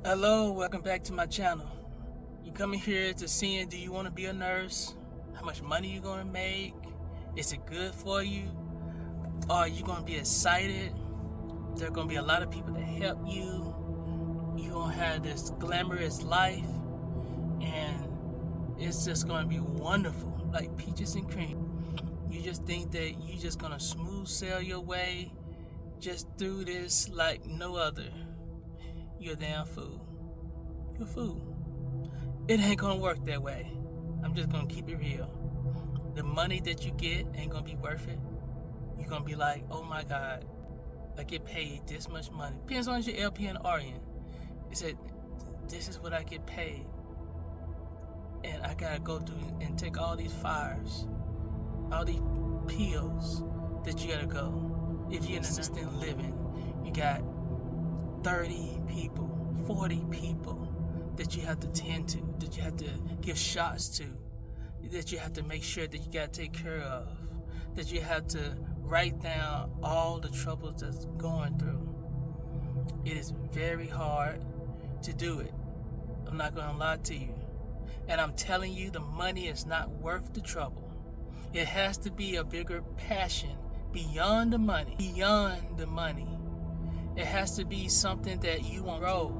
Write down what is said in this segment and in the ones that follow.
Hello, welcome back to my channel. You coming here to see, do you want to be a nurse? How much money you gonna make? Is it good for you? Are you gonna be excited? There are gonna be a lot of people to help you. You gonna have this glamorous life, and it's just gonna be wonderful, like peaches and cream. You just think that you just gonna smooth sail your way just through this like no other. You're a damn fool. You're a fool. It ain't gonna work that way. I'm just gonna keep it real. The money that you get ain't gonna be worth it. You're gonna be like, oh my God, I get paid this much money. Depends on your LP and RN. It said, this is what I get paid. And I gotta go through and take all these fires, all these pills that you gotta go. If you're in assisted living, you got 30 people, 40 people that you have to tend to, that you have to give shots to, that you have to make sure that you got to take care of, that you have to write down all the troubles that's going through. It is very hard to do it. I'm not going to lie to you. And I'm telling you, the money is not worth the trouble. It has to be a bigger passion beyond the money, It has to be something that you want to grow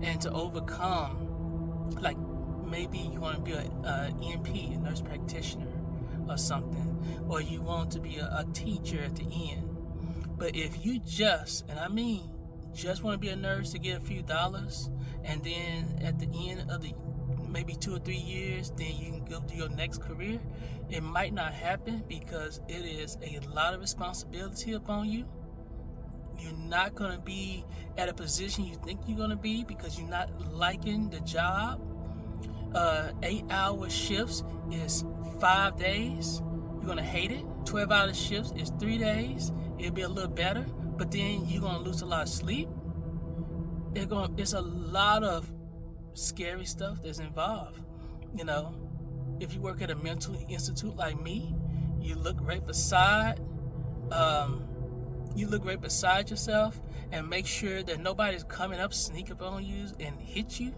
and to overcome. Like maybe you want to be an NP, a nurse practitioner or something, or you want to be a teacher at the end. But if you just want to be a nurse to get a few dollars, and then at the end of the maybe 2 or 3 years, then you can go to your next career, it might not happen because it is a lot of responsibility upon you. You're not going to be at a position you think you're going to be because you're not liking the job. 8-hour shifts is 5 days. You're going to hate it. 12-hour shifts is 3 days. It'll be a little better, but then you're going to lose a lot of sleep. It's a lot of scary stuff that's involved. If you work at a mental institute like me, you look right beside yourself and make sure that nobody's coming up, sneak up on you and hit you,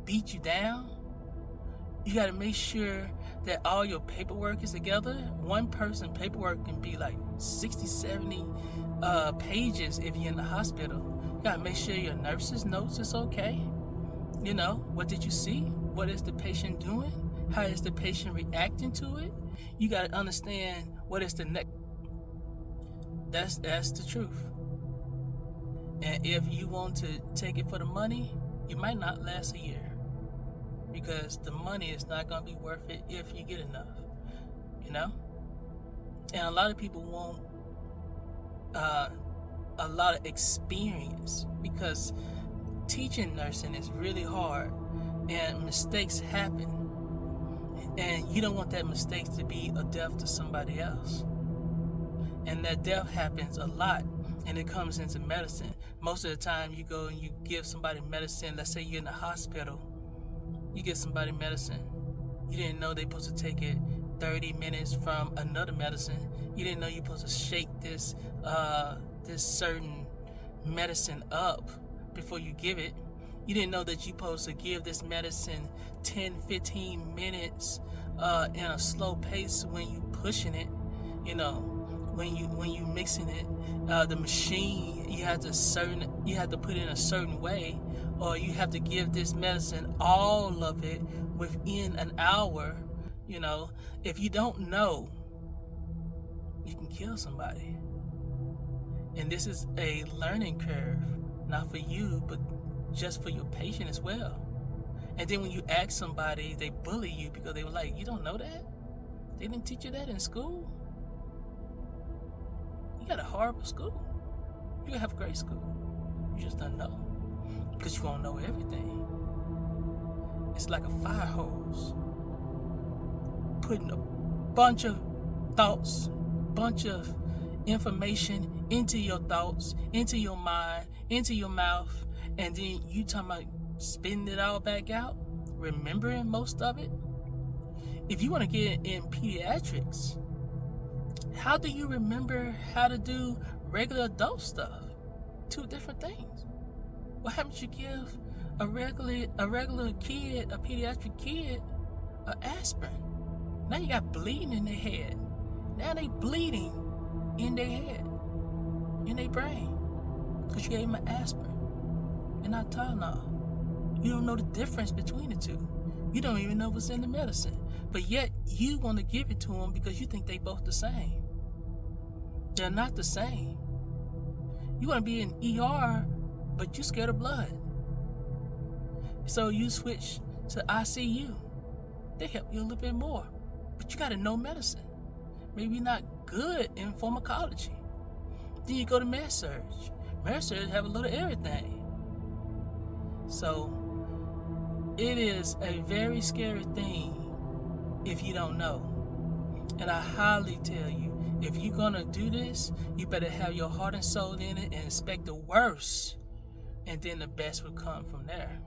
beat you down. You got to make sure that all your paperwork is together. One person paperwork can be like 60, 70 pages if you're in the hospital. You got to make sure your nurse's notes is okay. What did you see? What is the patient doing? How is the patient reacting to it? You got to understand what is the next. That's the truth. And if you want to take it for the money, you might not last a year because the money is not going to be worth it if you get enough. And a lot of people want a lot of experience because teaching nursing is really hard and mistakes happen. And you don't want that mistake to be a death to somebody else. And that death happens a lot, and it comes into medicine. Most of the time you go and you give somebody medicine. Let's say you're in the hospital, you give somebody medicine. You didn't know they're supposed to take it 30 minutes from another medicine. You didn't know you're supposed to shake this certain medicine up before you give it. You didn't know that you're supposed to give this medicine 10-15 minutes in a slow pace when you pushing it. When you mixing it, the machine you have to put it in a certain way, or you have to give this medicine, all of it, within an hour. If you don't know, you can kill somebody. And this is a learning curve, not for you, but just for your patient as well. And then when you ask somebody, they bully you because they were like, you don't know that? They didn't teach you that in school? You got a horrible school. You can have a great school. You just don't know. Because you won't know everything. It's like a fire hose. Putting a bunch of thoughts, bunch of information into your thoughts, into your mind, into your mouth, and then you talking about spitting it all back out, remembering most of it. If you want to get in pediatrics, how do you remember how to do regular adult stuff? Two different things. What happens if you give a regular kid, a pediatric kid, an aspirin? Now you got bleeding in their head. Now they bleeding in their head, in their brain, because you gave them an aspirin and not Tylenol. You don't know the difference between the two. You don't even know what's in the medicine. But yet, you want to give it to them because you think they both the same. They're not the same. You want to be in ER, but you scared of blood. So you switch to ICU. They help you a little bit more. But you got to know medicine. Maybe not good in pharmacology. Then you go to med-surg. Med-surg have a little everything. So it is a very scary thing if you don't know. And I highly tell you, if you're going to do this, you better have your heart and soul in it and expect the worst. And then the best will come from there.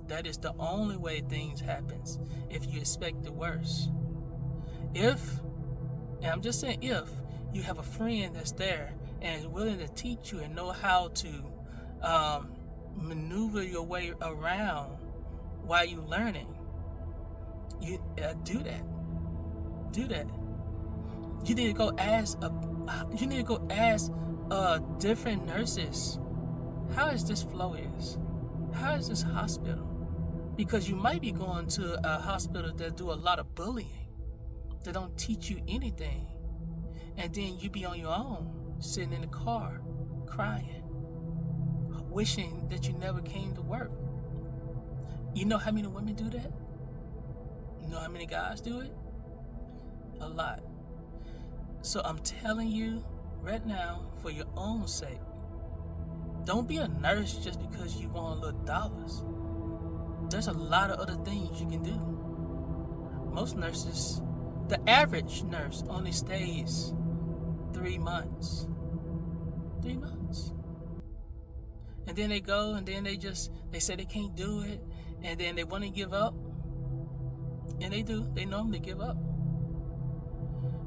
That is the only way things happens, if you expect the worst. If, and I'm just saying if, you have a friend that's there and is willing to teach you and know how to maneuver your way around while you're learning, you do that. Do that. You need to go ask. You need to go ask different nurses. How is this flow is? How is this hospital? Because you might be going to a hospital that do a lot of bullying. They don't teach you anything, and then you be on your own, sitting in the car, crying, wishing that you never came to work. You know how many women do that? You know how many guys do it? A lot. So I'm telling you right now, for your own sake, don't be a nurse just because you want little dollars. There's a lot of other things you can do. Most nurses, the average nurse only stays 3 months. 3 months. And then they go and then they say they can't do it, and then they want to give up. And they do. They normally give up.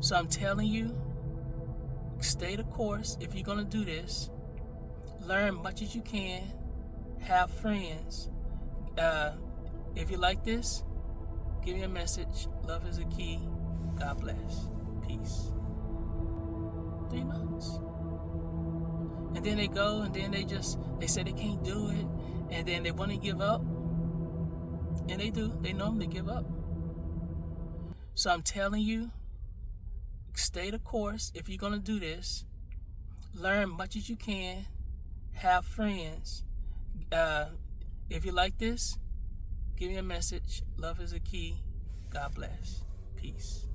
So I'm telling you, stay the course if you're going to do this. Learn much as you can. Have friends. If you like this, give me a message. Love is a key. God bless. Peace. 3 months. And then they go and then they say they can't do it. And then they want to give up. And they do. They normally give up. So I'm telling you, stay the course if you're going to do this. Learn much as you can. Have friends. If you like this, give me a message. Love is a key. God bless. Peace.